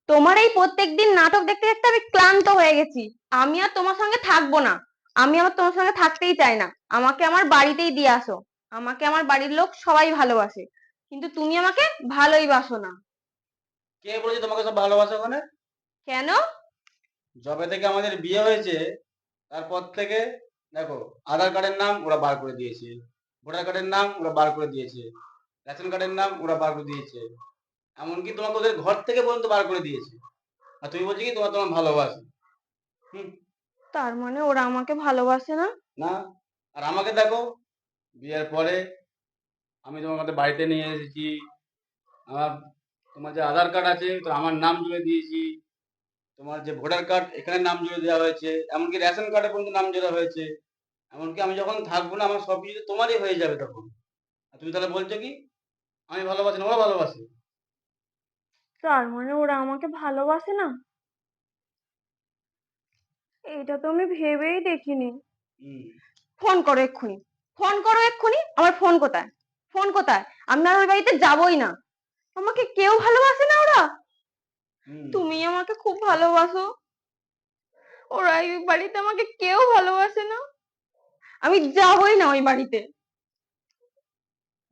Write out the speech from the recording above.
তোমার এই প্রত্যেকদিন নাটক দেখতে দেখতে আমি ক্লান্ত হয়ে গেছি। আমি আর তোমার সঙ্গে থাকবো না। আমি আবার তোমার সঙ্গে থাকতেই চাই না। আমাকে আমার বাড়িতেই দিয়ে আসো। আমাকে আমার বাড়ির লোক সবাই ভালোবাসে, কিন্তু তুমি আমাকে ভালোই বাসো না। কে বলেছে তোমাকে সব ভালোবাসে ওখানে? কেন? যবে থেকে আমাদের বিয়ে হয়েছে তারপর থেকে দেখো, আধার কার্ডের নাম ওরা বার করে দিয়েছে, ভোটার কার্ডের নাম ওরা বার করে দিয়েছে, রেশন কার্ডের নাম ওরা বার করে দিয়েছে, এমনকি তোমাকে ওদের ঘর থেকে পর্যন্ত বার করে দিয়েছে। আর তুমি বলছো কি তোমার তোমার ভালোবাসে? হুম। তার মানে ওরা আমাকে ভালোবাসে না? না। আর আমাকে দেখো, বিয়ের পরে আমি তোমাকে বাড়িতে নিয়ে এসেছি, আমার তোমার যে আধার কার্ড আছে তো আমার নাম জুড়ে দিয়েছি, তোমার যে ভোটার কার্ড এখানে নাম জুড়ে দেওয়া হয়েছে, এমনকি রেশন কার্ডে পর্যন্ত নাম জোড়া হয়েছে। এমনকি আমি যখন থাকবো না আমার সব কিছু তোমারই হয়ে যাবে তখন। আর তুমি তাহলে বলছো কি আমি ভালোবাসি না, ওরা ভালোবাসে? তার মানে ওরা আমাকে ভালোবাসে না? এটা তো আমি ভেবেই দেখিনি। হুম। ফোন করো এক্ষুনি। ফোন করো এক্ষুনি। আমার ফোন কোথায়? ফোন কোথায়? আমি আর ওই বাড়িতে যাবই না। আমাকে কেউ ভালোবাসে না ওরা? হুম। তুমি আমাকে খুব ভালোবাসো। ওরা এই বাড়িতে আমাকে কেউ ভালোবাসে না। আমি যাবই না ওই বাড়িতে।